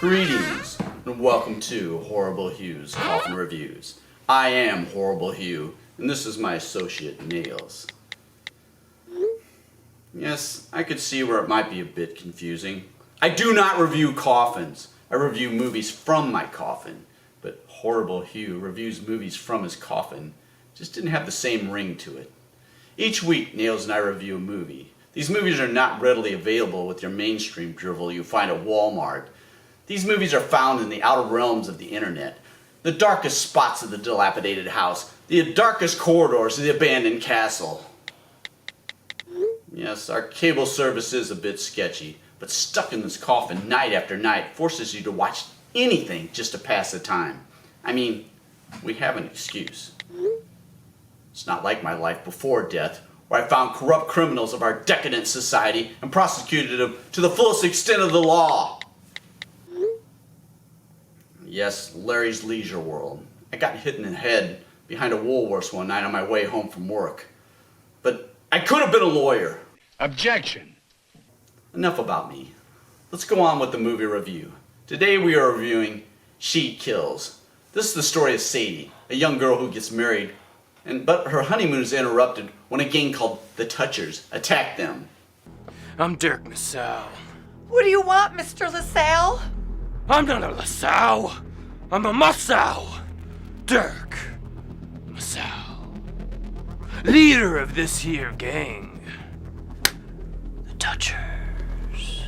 Greetings, and welcome to Horrible Hugh's Coffin Reviews. I am Horrible Hugh, and this is my associate, Nails. Yes, I could see where it might be a bit confusing. I do not review coffins. I review movies from my coffin. But Horrible Hugh reviews movies from his coffin. Just didn't have the same ring to it. Each week, Nails and I review a movie. These movies are not readily available with your mainstream drivel you find at Walmart. These movies are found in the outer realms of the internet, the darkest spots of the dilapidated house, the darkest corridors of the abandoned castle. Yes, our cable service is a bit sketchy, but stuck in this coffin night after night forces you to watch anything just to pass the time. I mean, we have an excuse. It's not like my life before death, where I found corrupt criminals of our decadent society and prosecuted them to the fullest extent of the law. Yes, Larry's Leisure World. I got hit in the head behind a Woolworths one night on my way home from work. But I could have been a lawyer. Objection. Enough about me. Let's go on with the movie review. Today we are reviewing She Kills. This is the story of Sadie, a young girl who gets married, but her honeymoon is interrupted when a gang called the Touchers attack them. I'm Dirk LaSalle. What do you want, Mr. LaSalle? I'm not a LaSalle. I'm a Massow. Dirk LaSalle. Leader of this here gang. The Touchers.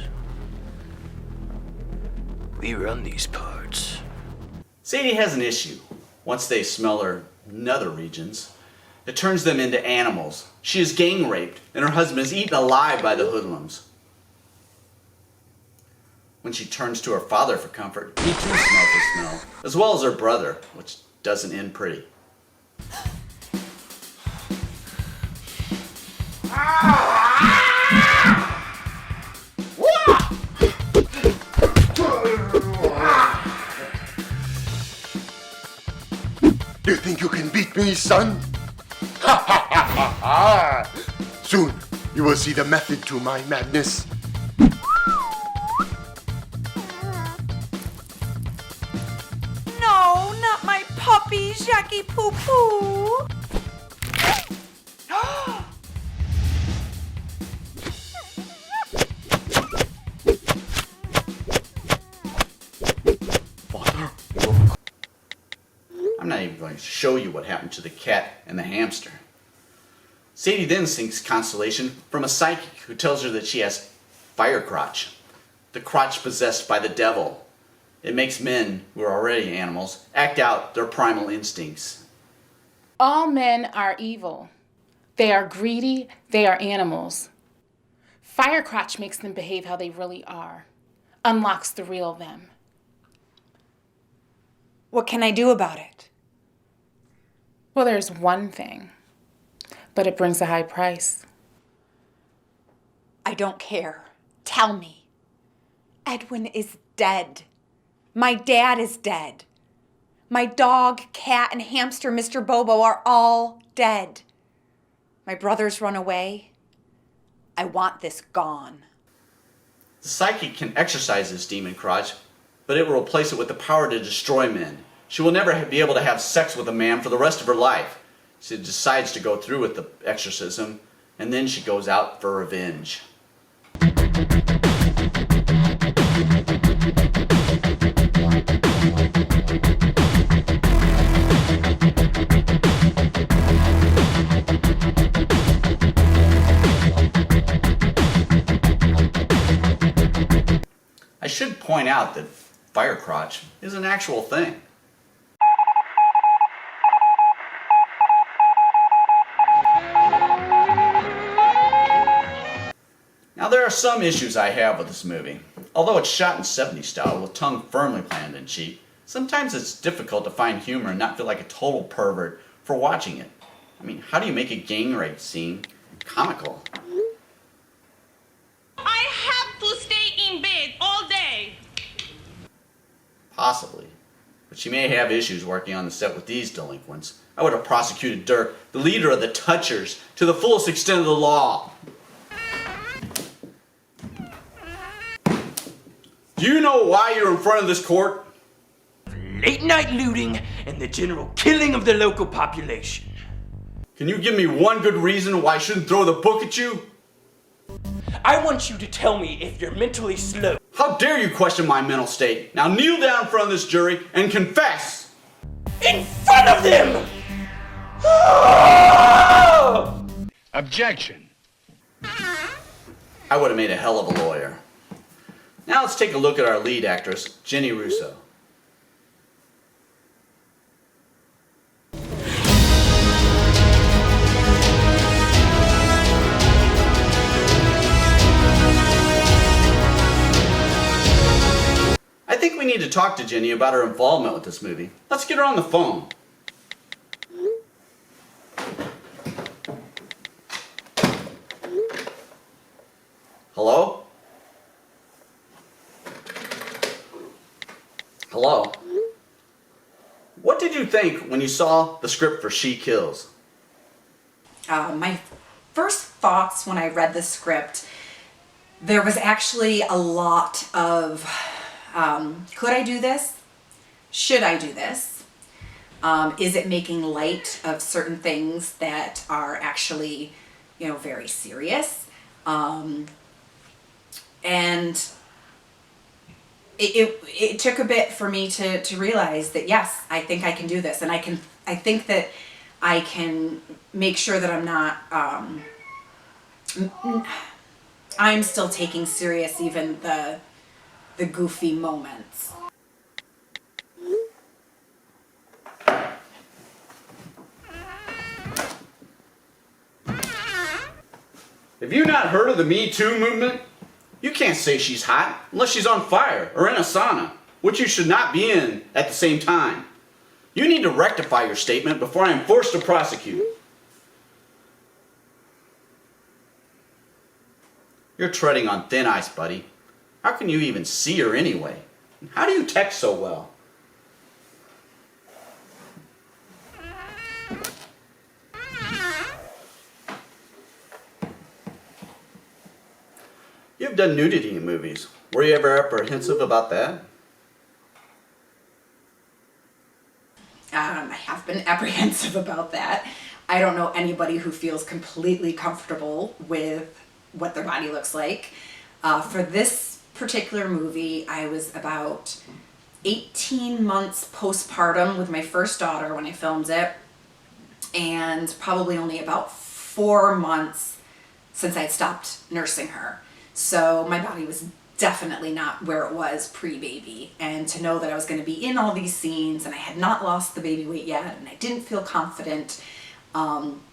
We run these parts. Sadie has an issue. Once they smell her nether regions, it turns them into animals. She is gang raped, and her husband is eaten alive by the hoodlums. When she turns to her father for comfort, he too smells the smell, as well as her brother, which doesn't end pretty. You think you can beat me, son? Ha ha ha ha ha! Soon you will see the method to my madness. No, not my puppy, Jackie Poo Poo. Father? I'm not even going to show you what happened to the cat and the hamster. Sadie then seeks consolation from a psychic who tells her that she has fire crotch, the crotch possessed by the devil. It makes men, who are already animals, act out their primal instincts. All men are evil. They are greedy, they are animals. Fire crotch makes them behave how they really are, unlocks the real them. What can I do about it? Well, there's one thing, but it brings a high price. I don't care. Tell me. Edwin is dead. My dad is dead. My dog, cat, and hamster, Mr. Bobo, are all dead. My brothers run away. I want this gone. The psychic can exorcise this demon crotch, but it will replace it with the power to destroy men. She will never be able to have sex with a man for the rest of her life. She decides to go through with the exorcism, and then she goes out for revenge. I should point out that fire crotch is an actual thing. Now there are some issues I have with this movie. Although it's shot in 70s style with tongue firmly planted in cheek, sometimes it's difficult to find humor and not feel like a total pervert for watching it. I mean, how do you make a gang rape scene comical? I have to stay in bed all day. Possibly. But she may have issues working on the set with these delinquents. I would have prosecuted Dirk, the leader of the Touchers, to the fullest extent of the law. Do you know why you're in front of this court? Late night looting and the general killing of the local population. Can you give me one good reason why I shouldn't throw the book at you? I want you to tell me if you're mentally slow. How dare you question my mental state? Now kneel down in front of this jury and confess! In front of them! Objection. I would have made a hell of a lawyer. Now let's take a look at our lead actress, Jennie Russo. I think we need to talk to Jennie about her involvement with this movie. Let's get her on the phone. Hello? Hello? What did you think when you saw the script for She Kills? My first thoughts when I read the script, there was actually a lot of, could I do this? Should I do this? Is it making light of certain things that are actually, very serious? And it took a bit for me to realize that, yes, I think I can do this. And I think that I can make sure that I'm not, I'm still taking serious even the goofy moments. Have you not heard of the Me Too movement? You can't say she's hot unless she's on fire or in a sauna, which you should not be in at the same time. You need to rectify your statement before I am forced to prosecute. You're treading on thin ice, buddy. How can you even see her anyway? How do you text so well? You've done nudity in movies. Were you ever apprehensive about that? I have been apprehensive about that. I don't know anybody who feels completely comfortable with what their body looks like. For this particular movie, I was about 18 months postpartum with my first daughter when I filmed it, and probably only about 4 months since I'd stopped nursing her. So my body was definitely not where it was pre-baby, and to know that I was going to be in all these scenes and I had not lost the baby weight yet and I didn't feel confident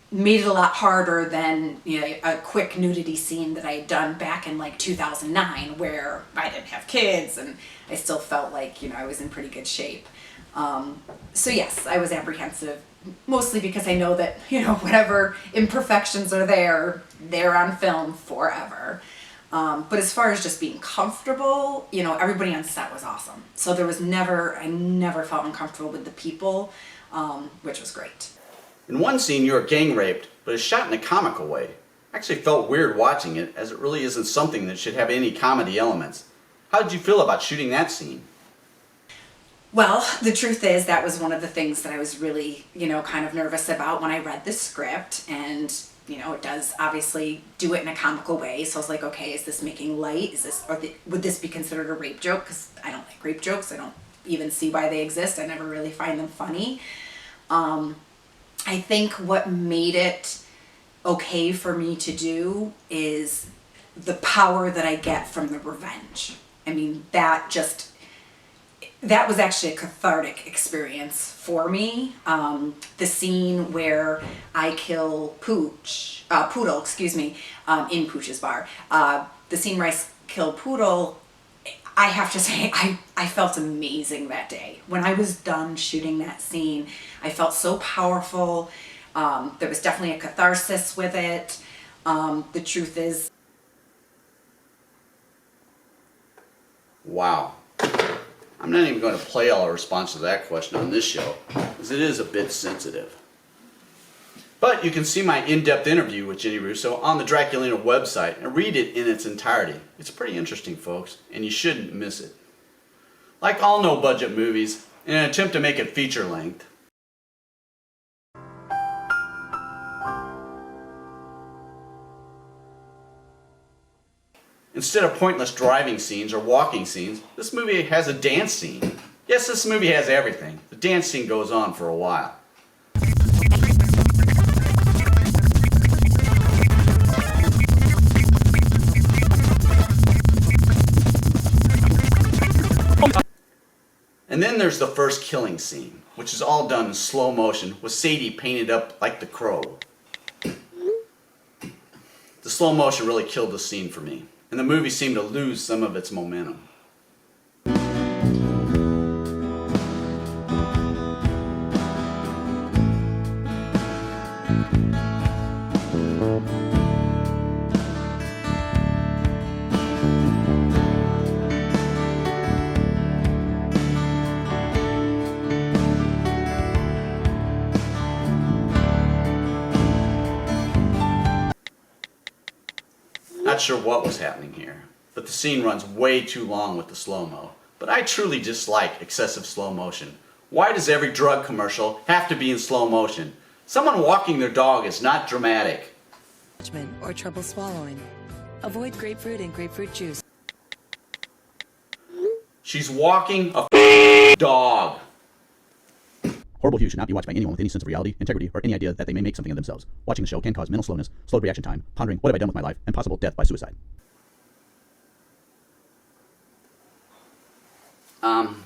made it a lot harder than a quick nudity scene that I had done back in like 2009 where I didn't have kids and I still felt like I was in pretty good shape. So yes, I was apprehensive, mostly because I know that whatever imperfections are there, they're on film forever. But as far as just being comfortable, everybody on set was awesome. So I never felt uncomfortable with the people, which was great. In one scene, you were gang raped, but it's shot in a comical way. I actually felt weird watching it, as it really isn't something that should have any comedy elements. How did you feel about shooting that scene? Well, the truth is that was one of the things that I was really, kind of nervous about when I read the script, and it does obviously do it in a comical way. So I was like, okay, is this making light? Would this be considered a rape joke? Because I don't like rape jokes. I don't even see why they exist. I never really find them funny. I think what made it okay for me to do is the power that I get from the revenge. I mean, that was actually a cathartic experience for me. The scene where I kill Poodle, in Pooch's bar. The scene where I kill Poodle, I have to say, I felt amazing that day. When I was done shooting that scene, I felt so powerful. There was definitely a catharsis with it. The truth is... Wow. I'm not even going to play all our response to that question on this show, because it is a bit sensitive. But you can see my in-depth interview with Jennie Russo on the Draculina website and read it in its entirety. It's pretty interesting, folks, and you shouldn't miss it. Like all no-budget movies, in an attempt to make it feature-length, instead of pointless driving scenes or walking scenes, this movie has a dance scene. Yes, this movie has everything. The dance scene goes on for a while. And then there's the first killing scene, which is all done in slow motion with Sadie painted up like the Crow. The slow motion really killed the scene for me, and the movie seemed to lose some of its momentum. Not sure what was happening here, but the scene runs way too long with the slow-mo. But I truly dislike excessive slow motion. Why does every drug commercial have to be in slow motion? Someone walking their dog is not dramatic. Or trouble swallowing. Avoid grapefruit and grapefruit juice. She's walking a dog. Horrible Hugh should not be watched by anyone with any sense of reality, integrity, or any idea that they may make something of themselves. Watching the show can cause mental slowness, slowed reaction time, pondering what have I done with my life, and possible death by suicide.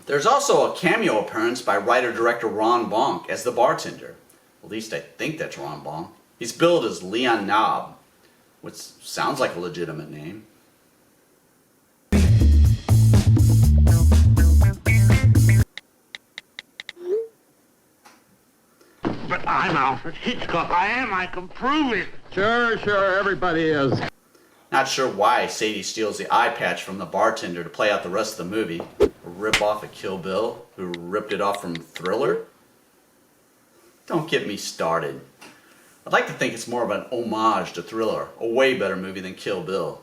There's also a cameo appearance by writer-director Ron Bonk as the bartender. At least I think that's Ron Bonk. He's billed as Leon Knob, which sounds like a legitimate name. But I'm Alfred Hitchcock. I can prove it. Sure, everybody is. Not sure why Sadie steals the eye patch from the bartender to play out the rest of the movie. A rip-off of Kill Bill, who ripped it off from Thriller? Don't get me started. I'd like to think it's more of an homage to Thriller, a way better movie than Kill Bill.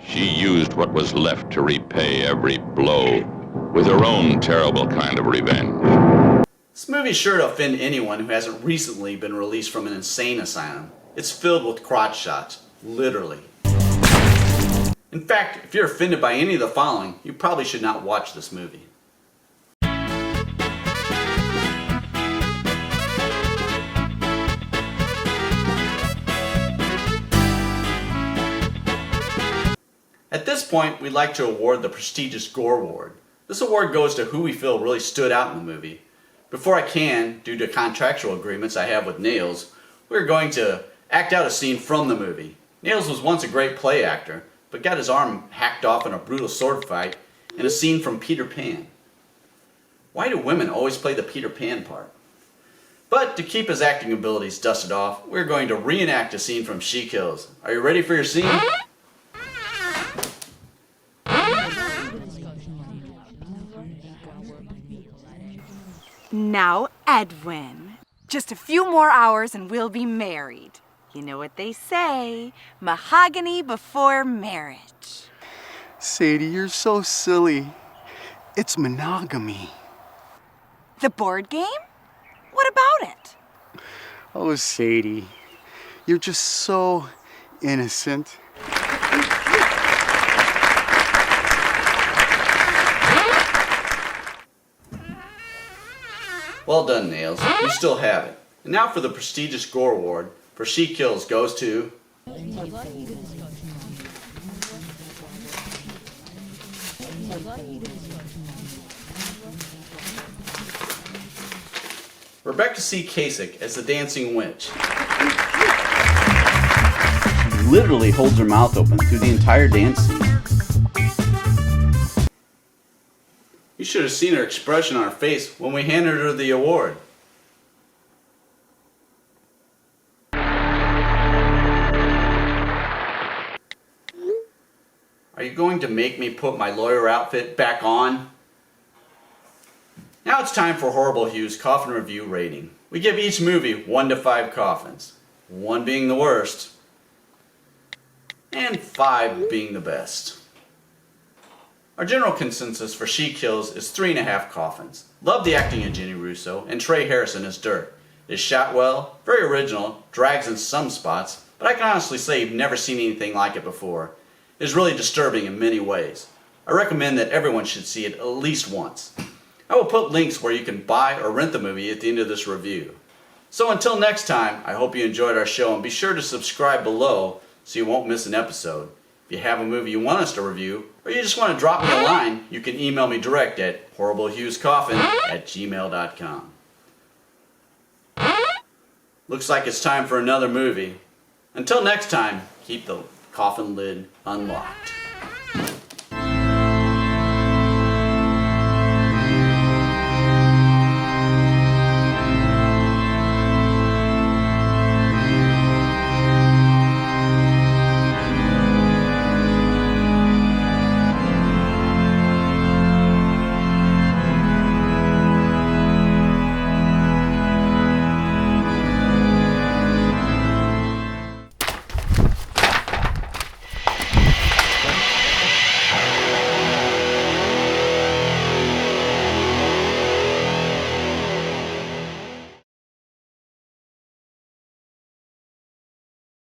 She used what was left to repay every blow with her own terrible kind of revenge. This movie's sure to offend anyone who hasn't recently been released from an insane asylum. It's filled with crotch shots, literally. In fact, if you're offended by any of the following, you probably should not watch this movie. At this point, we'd like to award the prestigious Gore Award. This award goes to who we feel really stood out in the movie. Before I can, due to contractual agreements I have with Nails, we're going to act out a scene from the movie. Nails was once a great play actor, but got his arm hacked off in a brutal sword fight in a scene from Peter Pan. Why do women always play the Peter Pan part? But to keep his acting abilities dusted off, we're going to reenact a scene from She Kills. Are you ready for your scene? Now, Edwin, just a few more hours and we'll be married. You know what they say, mahogany before marriage. Sadie, you're so silly. It's monogamy. The board game? What about it? Oh, Sadie, you're just so innocent. Well done, Nails. You still have it. And now for the prestigious Gore Award for She Kills goes to... Rebecca C. Kasich as the Dancing Witch. She literally holds her mouth open through the entire dance scene. You should have seen her expression on her face when we handed her the award. Are you going to make me put my lawyer outfit back on? Now it's time for Horrible Hugh's Coffin Review rating. We give each movie 1 to 5 coffins, 1 being the worst, and 5 being the best. Our general consensus for She Kills is 3.5 coffins. Love the acting of Jennie Russo and Trey Harrison as Dirt. It is shot well, very original, drags in some spots, but I can honestly say you've never seen anything like it before. It is really disturbing in many ways. I recommend that everyone should see it at least once. I will put links where you can buy or rent the movie at the end of this review. So until next time, I hope you enjoyed our show and be sure to subscribe below so you won't miss an episode. If you have a movie you want us to review, or you just want to drop me a line, you can email me direct at horriblehughscoffin@gmail.com. Looks like it's time for another movie. Until next time, keep the coffin lid unlocked.